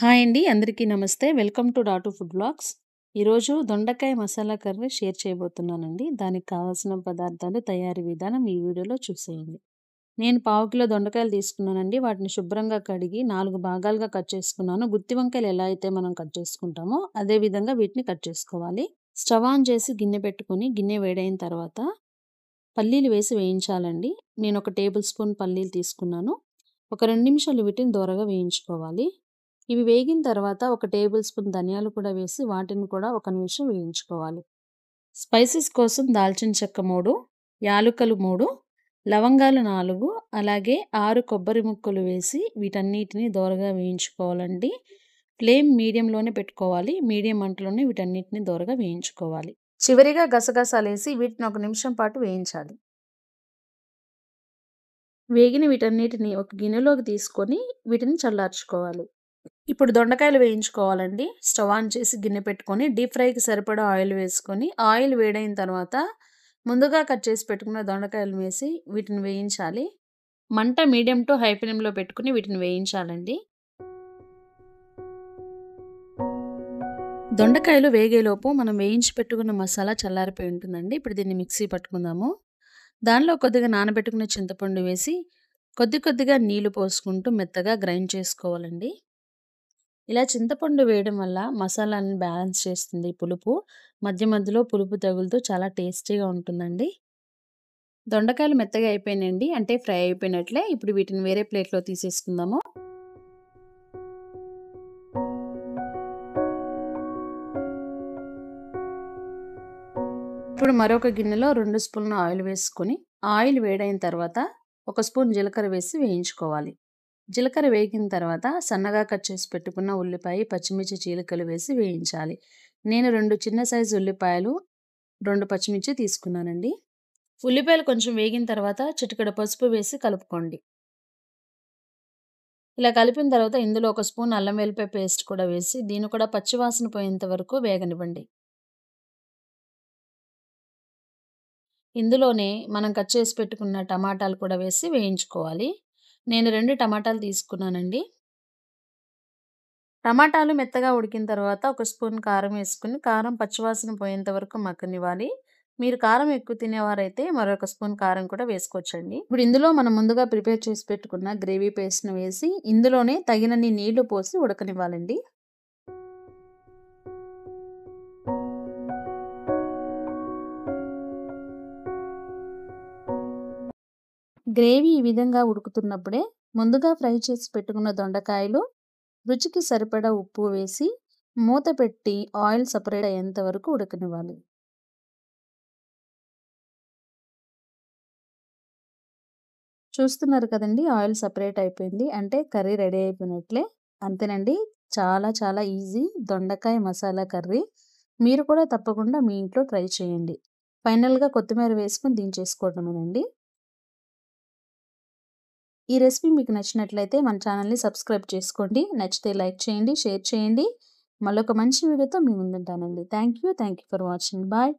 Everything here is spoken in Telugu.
హాయ్ అండి. అందరికీ నమస్తే. Welcome to dot food vlogs. ఈరోజు దొండకాయ మసాలా కర్రీ షేర్ చేయబోతున్నానండి. దానికి కావాల్సిన పదార్థాలు, తయారీ విధానం ఈ వీడియోలో చూసేయండి. నేను పావు కిలో దొండకాయలు తీసుకున్నానండి. వాటిని శుభ్రంగా కడిగి 4 భాగాలుగా కట్ చేసుకున్నాను. గుత్తి వంకాయలు ఎలా అయితే మనం కట్ చేసుకుంటామో అదే విధంగా వీటిని కట్ చేసుకోవాలి. స్టవ్ ఆన్ చేసి గిన్నె పెట్టుకొని గిన్నె వేడైన తర్వాత పల్లీలు వేసి వేయించాలండి. నేను ఒక టేబుల్ స్పూన్ పల్లీలు తీసుకున్నాను. ఒక 2 నిమిషాలు వీటిని దోరగా వేయించుకోవాలి. ఇవి వేగిన తర్వాత ఒక టేబుల్ స్పూన్ ధనియాలు కూడా వేసి వాటిని కూడా ఒక నిమిషం వేయించుకోవాలి. స్పైసెస్ కోసం దాల్చిన చెక్క 3, యాలుకలు 3, లవంగాలు 4, అలాగే 6 కొబ్బరి ముక్కలు వేసి వీటన్నిటిని దోరగా వేయించుకోవాలండి. ఫ్లేమ్ మీడియంలోనే పెట్టుకోవాలి. మీడియం మంటలోనే వీటన్నిటిని దోరగా వేయించుకోవాలి. చివరిగా గసగసాలేసి వీటిని ఒక నిమిషం పాటు వేయించాలి. వేగిన వీటన్నిటిని ఒక గిన్నెలోకి తీసుకొని వీటిని చల్లార్చుకోవాలి. ఇప్పుడు దొండకాయలు వేయించుకోవాలండి. స్టవ్ ఆన్ చేసి గిన్నె పెట్టుకొని డీప్ ఫ్రైకి సరిపడా ఆయిల్ వేసుకొని ఆయిల్ వేడైన తర్వాత ముందుగా కట్ చేసి పెట్టుకున్న దొండకాయలు వేసి వీటిని వేయించాలి. మంట మీడియం టు హై ఫ్లేమ్లో పెట్టుకుని వీటిని వేయించాలండి. దొండకాయలు వేగేలోపు మనం వేయించి పెట్టుకున్న మసాలా చల్లారిపోయి ఉంటుందండి. ఇప్పుడు దీన్ని మిక్సీ పట్టుకుందాము. దానిలో కొద్దిగా నానబెట్టుకున్న చింతపండు వేసి కొద్దిగా నీళ్లు పోసుకుంటూ మెత్తగా గ్రైండ్ చేసుకోవాలండి. ఇలా చింతపండు వేయడం వల్ల మసాలాని బ్యాలెన్స్ చేస్తుంది పులుపు. మధ్యలో పులుపు తగులుతూ చాలా టేస్టీగా ఉంటుందండి. దొండకాయలు మెత్తగా అయిపోయినాయండి. అంటే ఫ్రై అయిపోయినట్లే. ఇప్పుడు వీటిని వేరే ప్లేట్లో తీసేసుకుందాము. ఇప్పుడు మరొక గిన్నెలో 2 స్పూన్ల ఆయిల్ వేసుకొని ఆయిల్ వేడైన తర్వాత 1 స్పూన్ జీలకర్ర వేసి వేయించుకోవాలి. జీలకర్ర వేగిన తర్వాత సన్నగా కట్ చేసి పెట్టుకున్న ఉల్లిపాయ, పచ్చిమిర్చి చీలికలు వేసి వేయించాలి. నేను 2 చిన్న సైజు ఉల్లిపాయలు, 2 పచ్చిమిర్చి తీసుకున్నానండి. ఉల్లిపాయలు కొంచెం వేగిన తర్వాత చిటికెడు పసుపు వేసి కలుపుకోండి. ఇలా కలిపిన తర్వాత ఇందులో 1 స్పూన్ అల్లం వెల్లిపాయ పేస్ట్ కూడా వేసి దీన్ని కూడా పచ్చివాసన పోయేంత వరకు వేగనివ్వండి. ఇందులోనే మనం కట్ చేసి పెట్టుకున్న టమాటాలు కూడా వేసి వేయించుకోవాలి. నేను 2 టమాటాలు తీసుకున్నానండి. టమాటాలు మెత్తగా ఉడికిన తర్వాత 1 స్పూన్ కారం వేసుకుని కారం పచ్చివాసన పోయేంత వరకు మగ్గనివ్వాలి. మీరు కారం ఎక్కువ తినేవారైతే మరొక స్పూన్ కారం కూడా వేసుకోవచ్చండి. ఇప్పుడు ఇందులో మనం ముందుగా ప్రిపేర్ చేసి పెట్టుకున్న గ్రేవీ పేస్ట్‌ని వేసి ఇందులోనే తగినన్ని నీళ్లు పోసి ఉడకనివ్వాలండి. గ్రేవీ ఈ విధంగా ఉడుకుతున్నప్పుడే ముందుగా ఫ్రై చేసి పెట్టుకున్న దొండకాయలు, రుచికి సరిపడా ఉప్పు వేసి మూత పెట్టి ఆయిల్ సెపరేట్ అయ్యేంత వరకు ఉడకనివ్వాలి. చూస్తున్నారు కదండి, ఆయిల్ సెపరేట్ అయిపోయింది. అంటే కర్రీ రెడీ అయిపోయినట్లే. అంతేనండి. చాలా ఈజీ దొండకాయ మసాలా కర్రీ. మీరు కూడా తప్పకుండా మీ ఇంట్లో ట్రై చేయండి. ఫైనల్‌గా కొత్తిమీర వేసుకొని దించేసుకోవడమేనండి. ఈ రెసిపీ మీకు నచ్చినట్లయితే మన ఛానల్‌ని సబ్స్క్రైబ్ చేసుకోండి. నచ్చితే లైక్ చేయండి, షేర్ చేయండి. మళ్ళొక మంచి వీడియోతో మీ ముందుంటానండి. Thank you for watching. Bye.